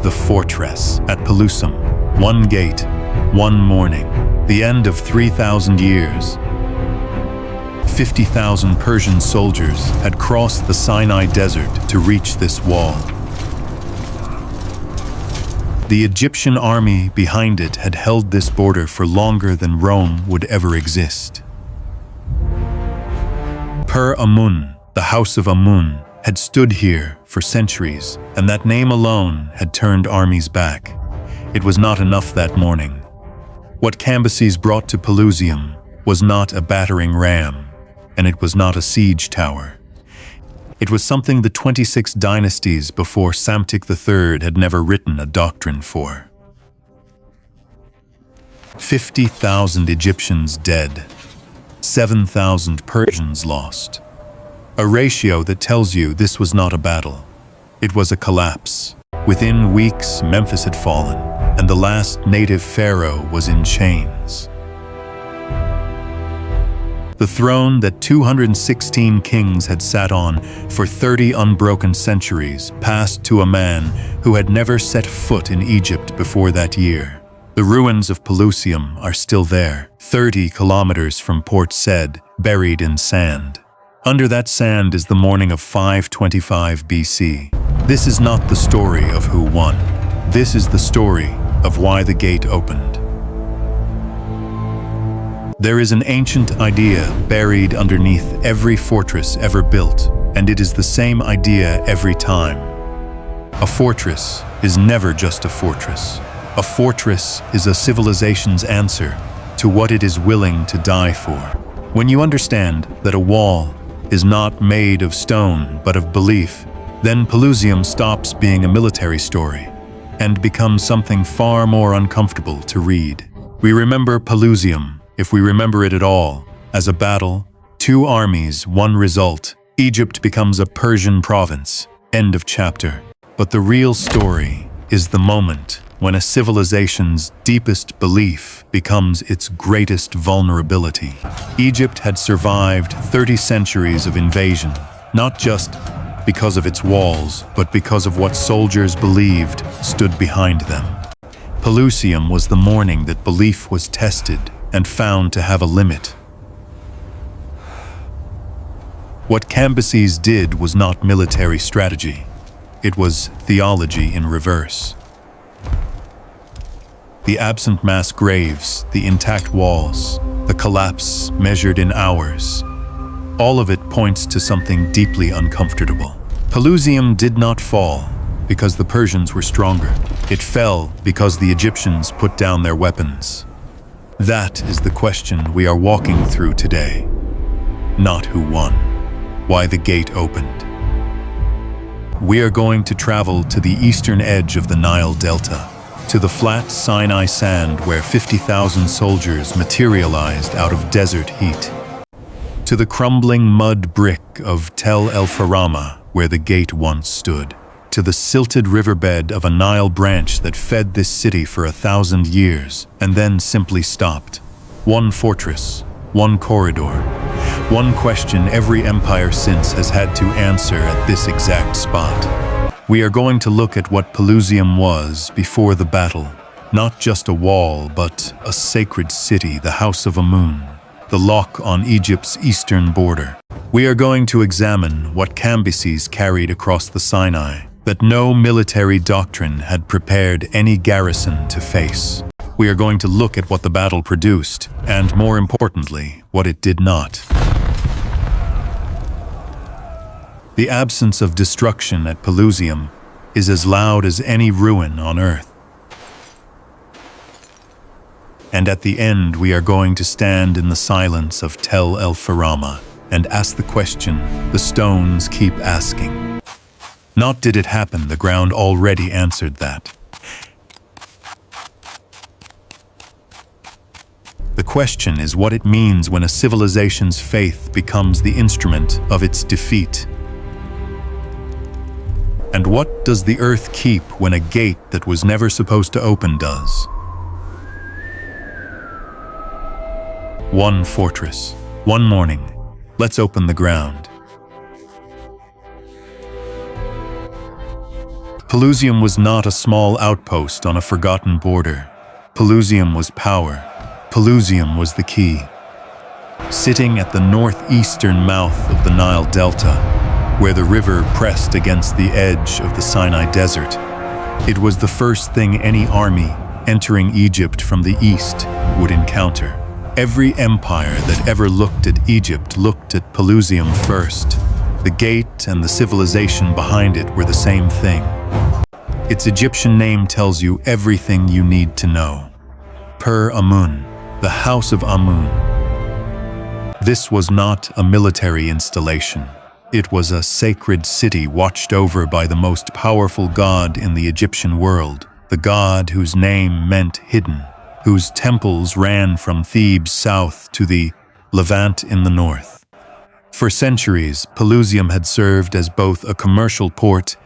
The fortress at Pelusium. One gate, one morning. The end of 3,000 years. 50,000 Persian soldiers had crossed the Sinai desert to reach this wall. The Egyptian army behind it had held this border for longer than Rome would ever exist. Amun, the house of Amun, had stood here for centuries, and that name alone had turned armies back. It was not enough that morning. What Cambyses brought to Pelusium was not a battering ram, and it was not a siege tower. It was something the 26 dynasties before Psamtik III had never written a doctrine for. 50,000 Egyptians dead, 7,000 Persians lost. A ratio that tells you this was not a battle. It was a collapse. Within weeks, Memphis had fallen, and the last native pharaoh was in chains. The throne that 216 kings had sat on for 30 unbroken centuries passed to a man who had never set foot in Egypt before that year. The ruins of Pelusium are still there, 30 kilometers from Port Said, buried in sand. Under that sand is the morning of 525 BC. This is not the story of who won. This is the story of why the gate opened. There is an ancient idea buried underneath every fortress ever built, and it is the same idea every time. A fortress is never just a fortress. A fortress is a civilization's answer to what it is willing to die for. When you understand that a wall is not made of stone but of belief, then Pelusium stops being a military story and becomes something far more uncomfortable to read. We remember Pelusium, if we remember it at all, as a battle, two armies, one result. Egypt becomes a Persian province. End of chapter. But the real story is the moment when a civilization's deepest belief becomes its greatest vulnerability. Egypt had survived 30 centuries of invasion, not just because of its walls, but because of what soldiers believed stood behind them. Pelusium was the morning that belief was tested and found to have a limit. What Cambyses did was not military strategy. It was theology in reverse. The absent mass graves, the intact walls, the collapse measured in hours, all of it points to something deeply uncomfortable. Pelusium did not fall because the Persians were stronger. It fell because the Egyptians put down their weapons. That is the question we are walking through today. Not who won, why the gate opened. We are going to travel to the eastern edge of the Nile Delta, to the flat Sinai sand where 50,000 soldiers materialized out of desert heat, to the crumbling mud brick of el-Farama where the gate once stood, to the silted riverbed of a Nile branch that fed this city for 1,000 years and then simply stopped. One fortress, one corridor, one question every empire since has had to answer at this exact spot. We are going to look at what Pelusium was before the battle, not just a wall, but a sacred city, the house of Amun, the lock on Egypt's eastern border. We are going to examine what Cambyses carried across the Sinai, that no military doctrine had prepared any garrison to face. We are going to look at what the battle produced, and more importantly, what it did not. The absence of destruction at Pelusium is as loud as any ruin on earth. And at the end, we are going to stand in the silence of el-Farama and ask the question the stones keep asking. Not did it happen, the ground already answered that. The question is what it means when a civilization's faith becomes the instrument of its defeat. And what does the earth keep when a gate that was never supposed to open does? One fortress, one morning. Let's open the ground. Pelusium was not a small outpost on a forgotten border. Pelusium was power. Pelusium was the key. Sitting at the northeastern mouth of the Nile Delta, where the river pressed against the edge of the Sinai desert, it was the first thing any army entering Egypt from the east would encounter. Every empire that ever looked at Egypt looked at Pelusium first. The gate and the civilization behind it were the same thing. Its Egyptian name tells you everything you need to know. Amun, the House of Amun. This was not a military installation. It was a sacred city watched over by the most powerful god in the Egyptian world, the god whose name meant hidden, whose temples ran from Thebes south to the Levant in the north. For centuries, Pelusium had served as both a commercial port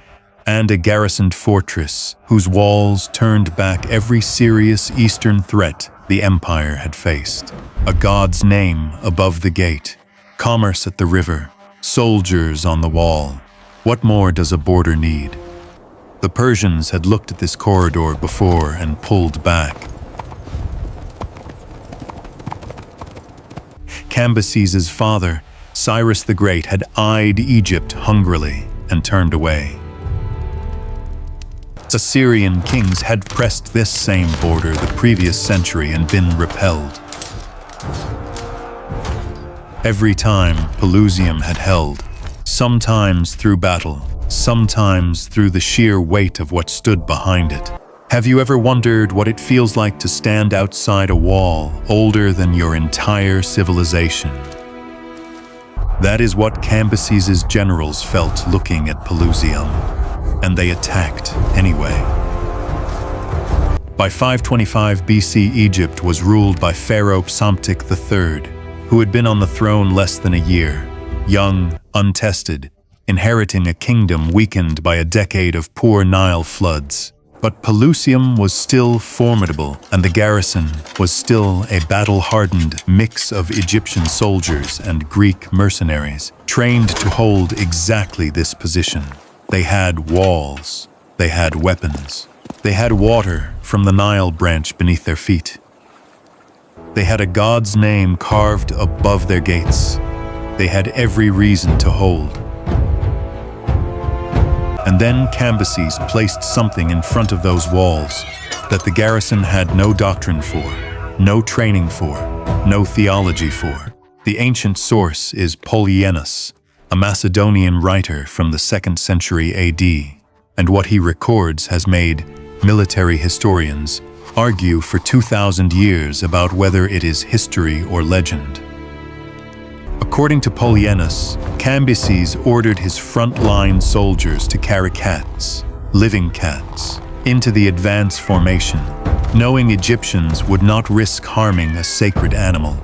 and a garrisoned fortress whose walls turned back every serious eastern threat the empire had faced. A god's name above the gate, commerce at the river, soldiers on the wall. What more does a border need? The Persians had looked at this corridor before and pulled back. Cambyses' father, Cyrus the Great, had eyed Egypt hungrily and turned away. Assyrian kings had pressed this same border the previous century and been repelled. Every time Pelusium had held, sometimes through battle, sometimes through the sheer weight of what stood behind it. Have you ever wondered what it feels like to stand outside a wall older than your entire civilization? That is what Cambyses' generals felt looking at Pelusium, and they attacked anyway. By 525 BC, Egypt was ruled by Pharaoh Psamtik III, who had been on the throne less than a year, young, untested, inheriting a kingdom weakened by a decade of poor Nile floods. But Pelusium was still formidable, and the garrison was still a battle-hardened mix of Egyptian soldiers and Greek mercenaries, trained to hold exactly this position. They had walls, they had weapons, they had water from the Nile branch beneath their feet. They had a god's name carved above their gates. They had every reason to hold. And then Cambyses placed something in front of those walls that the garrison had no doctrine for, no training for, no theology for. The ancient source is Polyaenus, a Macedonian writer from the 2nd century AD, and what he records has made military historians argue for 2,000 years about whether it is history or legend. According to Polyaenus, Cambyses ordered his front-line soldiers to carry cats, living cats, into the advance formation, knowing Egyptians would not risk harming a sacred animal.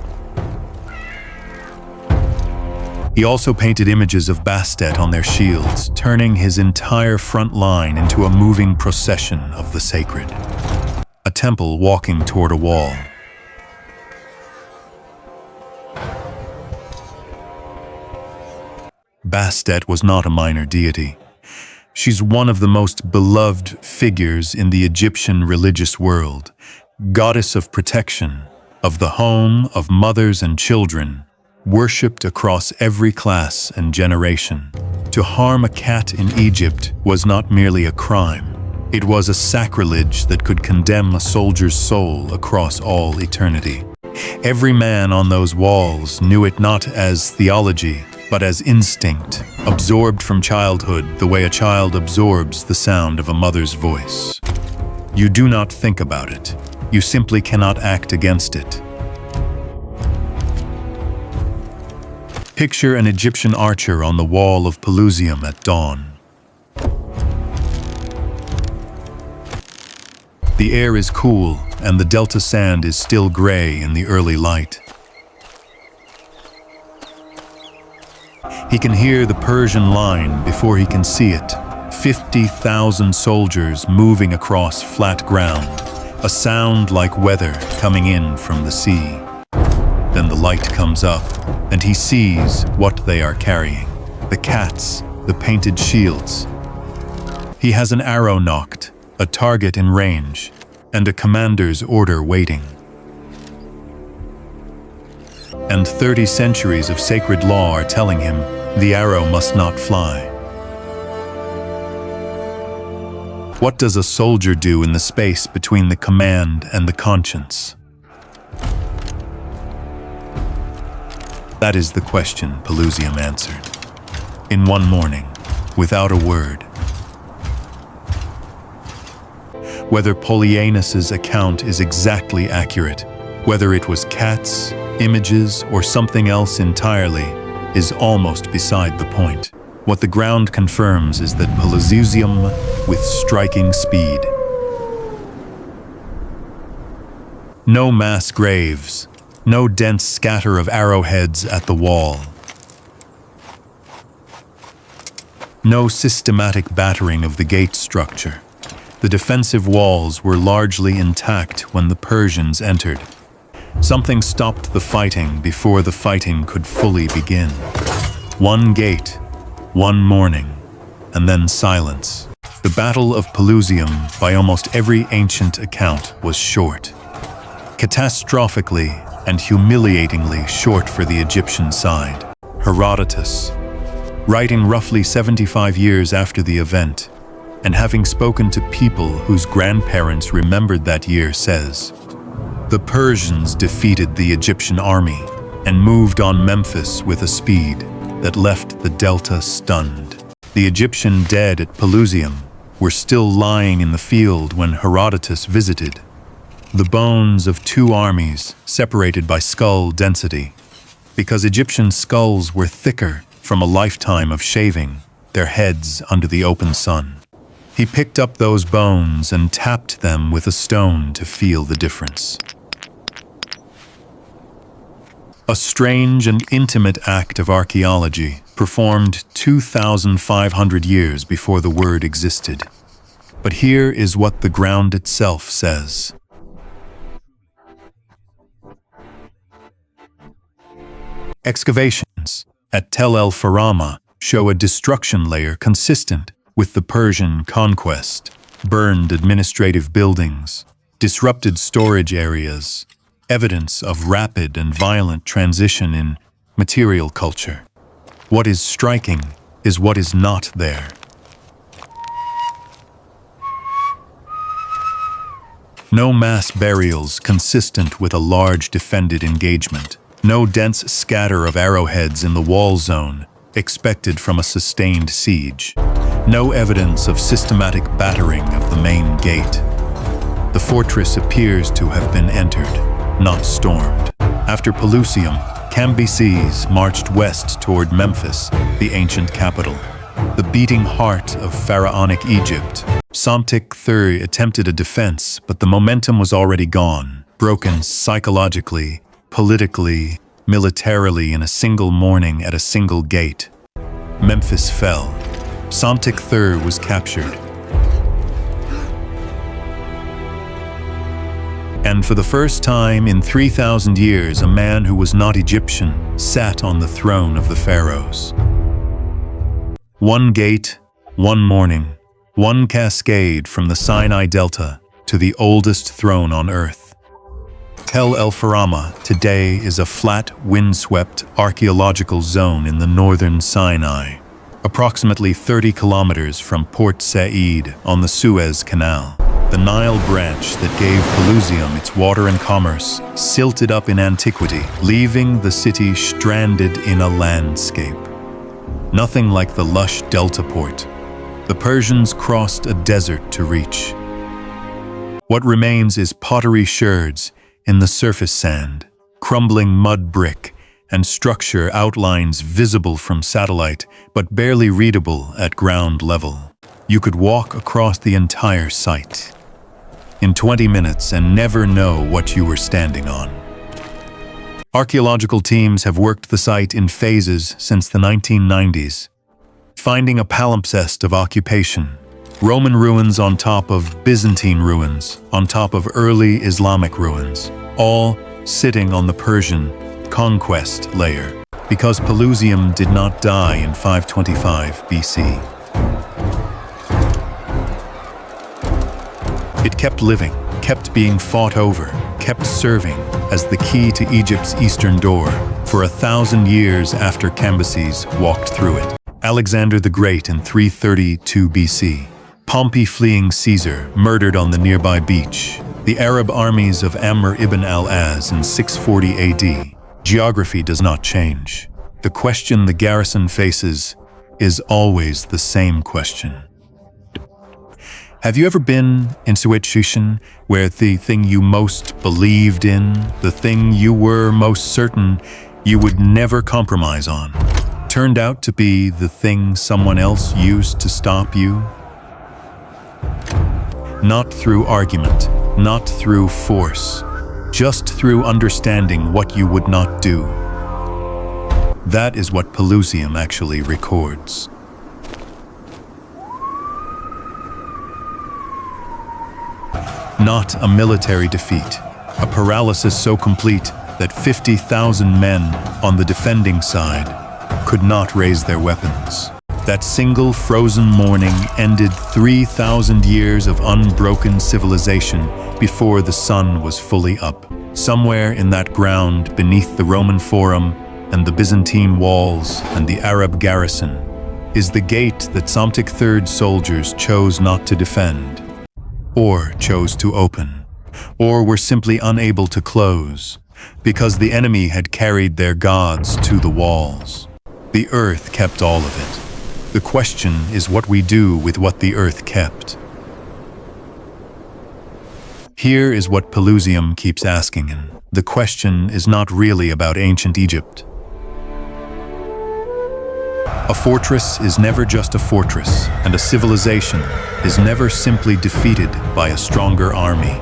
He also painted images of Bastet on their shields, turning his entire front line into a moving procession of the sacred. A temple walking toward a wall. Bastet was not a minor deity. She's one of the most beloved figures in the Egyptian religious world, goddess of protection, of the home of mothers and children, worshipped across every class and generation. To harm a cat in Egypt was not merely a crime. It was a sacrilege that could condemn a soldier's soul across all eternity. Every man on those walls knew it not as theology, but as instinct, absorbed from childhood the way a child absorbs the sound of a mother's voice. You do not think about it. You simply cannot act against it. Picture an Egyptian archer on the wall of Pelusium at dawn. The air is cool, and the delta sand is still gray in the early light. He can hear the Persian line before he can see it. 50,000 soldiers moving across flat ground, a sound like weather coming in from the sea. Then the light comes up, and he sees what they are carrying. The cats, the painted shields. He has an arrow nocked, a target in range, and a commander's order waiting. And 30 centuries of sacred law are telling him the arrow must not fly. What does a soldier do in the space between the command and the conscience? That is the question Pelusium answered. In one morning, without a word. Whether Polyaenus's account is exactly accurate, whether it was cats, images, or something else entirely, is almost beside the point. What the ground confirms is that Pelusium with striking speed. No mass graves, no dense scatter of arrowheads at the wall. No systematic battering of the gate structure. The defensive walls were largely intact when the Persians entered. Something stopped the fighting before the fighting could fully begin. One gate, one morning, and then silence. The Battle of Pelusium, by almost every ancient account, was short. Catastrophically and humiliatingly short for the Egyptian side. Herodotus, writing roughly 75 years after the event, and having spoken to people whose grandparents remembered that year, says, "The Persians defeated the Egyptian army and moved on Memphis with a speed that left the Delta stunned. The Egyptian dead at Pelusium were still lying in the field when Herodotus visited. The bones of two armies separated by skull density, because Egyptian skulls were thicker from a lifetime of shaving their heads under the open sun. He picked up those bones and tapped them with a stone to feel the difference." A strange and intimate act of archaeology performed 2,500 years before the word existed. But here is what the ground itself says. Excavations at el-Farama show a destruction layer consistent with the Persian conquest, burned administrative buildings, disrupted storage areas, evidence of rapid and violent transition in material culture. What is striking is what is not there. No mass burials consistent with a large defended engagement. No dense scatter of arrowheads in the wall zone expected from a sustained siege. No evidence of systematic battering of the main gate. The fortress appears to have been entered, not stormed. After Pelusium, Cambyses marched west toward Memphis, the ancient capital, the beating heart of pharaonic Egypt. Psamtik III attempted a defense, but the momentum was already gone, broken psychologically, politically, militarily in a single morning at a single gate. Memphis fell. Psamtik III was captured. And for the first time in 3,000 years, a man who was not Egyptian sat on the throne of the Pharaohs. One gate, one morning, one cascade from the Sinai Delta to the oldest throne on earth. El-Farama today is a flat, windswept archaeological zone in the northern Sinai, approximately 30 kilometers from Port Said on the Suez Canal. The Nile branch that gave Pelusium its water and commerce silted up in antiquity, leaving the city stranded in a landscape. Nothing like the lush delta port. The Persians crossed a desert to reach. What remains is pottery sherds in the surface sand, crumbling mud brick, and structure outlines visible from satellite but barely readable at ground level. You could walk across the entire site in 20 minutes and never know what you were standing on. Archaeological teams have worked the site in phases since the 1990s, finding a palimpsest of occupation. Roman ruins on top of Byzantine ruins, on top of early Islamic ruins, all sitting on the Persian conquest layer, because Pelusium did not die in 525 BC. It kept living, kept being fought over, kept serving as the key to Egypt's eastern door for 1,000 years after Cambyses walked through it. Alexander the Great in 332 BC. Pompey fleeing Caesar, murdered on the nearby beach. The Arab armies of Amr ibn al-As in 640 AD. Geography does not change. The question the garrison faces is always the same question. Have you ever been in situation where the thing you most believed in, the thing you were most certain you would never compromise on, turned out to be the thing someone else used to stop you? Not through argument, not through force, just through understanding what you would not do. That is what Pelusium actually records. Not a military defeat, a paralysis so complete that 50,000 men on the defending side could not raise their weapons. That single frozen morning ended 3,000 years of unbroken civilization before the sun was fully up. Somewhere in that ground beneath the Roman Forum and the Byzantine walls and the Arab garrison is the gate that Psamtik III's soldiers chose not to defend, or chose to open, or were simply unable to close, because the enemy had carried their gods to the walls. The earth kept all of it. The question is what we do with what the earth kept. Here is what Pelusium keeps asking, and the question is not really about ancient Egypt. A fortress is never just a fortress, and a civilization is never simply defeated by a stronger army.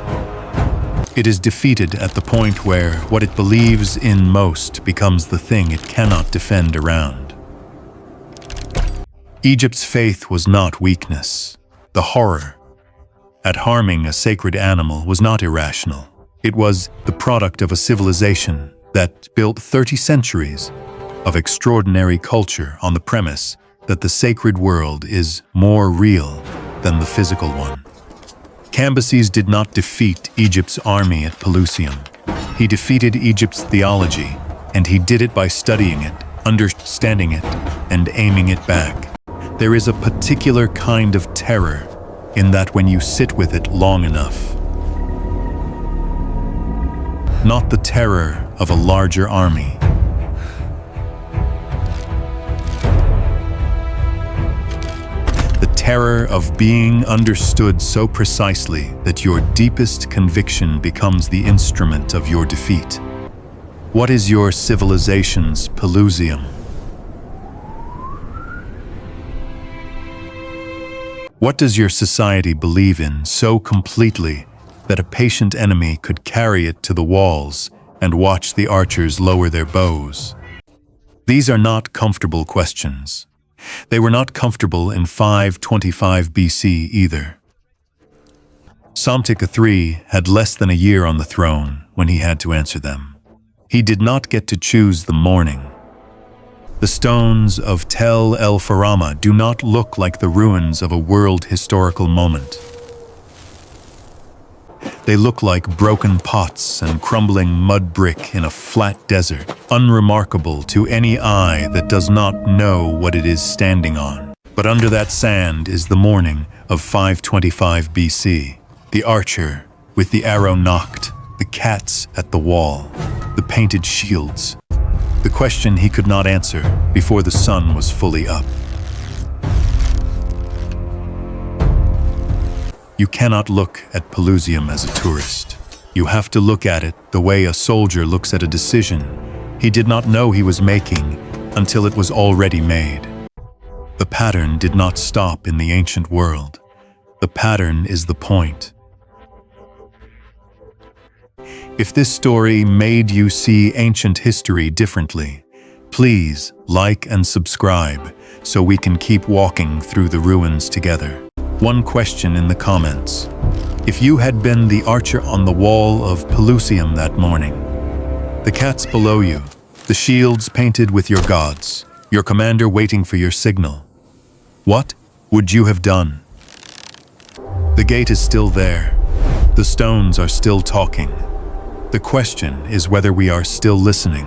It is defeated at the point where what it believes in most becomes the thing it cannot defend around. Egypt's faith was not weakness. The horror at harming a sacred animal was not irrational. It was the product of a civilization that built 30 centuries of extraordinary culture on the premise that the sacred world is more real than the physical one. Cambyses did not defeat Egypt's army at Pelusium. He defeated Egypt's theology, and he did it by studying it, understanding it, and aiming it back. There is a particular kind of terror in that when you sit with it long enough. Not the terror of a larger army. The terror of being understood so precisely that your deepest conviction becomes the instrument of your defeat. What is your civilization's Pelusium? What does your society believe in so completely that a patient enemy could carry it to the walls and watch the archers lower their bows? These are not comfortable questions. They were not comfortable in 525 BC either. Psamtik III had less than a year on the throne when he had to answer them. He did not get to choose the morning. The stones of el-Farama do not look like the ruins of a world historical moment. They look like broken pots and crumbling mud brick in a flat desert, unremarkable to any eye that does not know what it is standing on. But under that sand is the morning of 525 BC, the archer with the arrow nocked, the cats at the wall, the painted shields, the question he could not answer before the sun was fully up. You cannot look at Pelusium as a tourist. You have to look at it the way a soldier looks at a decision he did not know he was making until it was already made. The pattern did not stop in the ancient world. The pattern is the point. If this story made you see ancient history differently, please like and subscribe so we can keep walking through the ruins together. One question in the comments. If you had been the archer on the wall of Pelusium that morning, the cats below you, the shields painted with your gods, your commander waiting for your signal, what would you have done? The gate is still there. The stones are still talking. The question is whether we are still listening.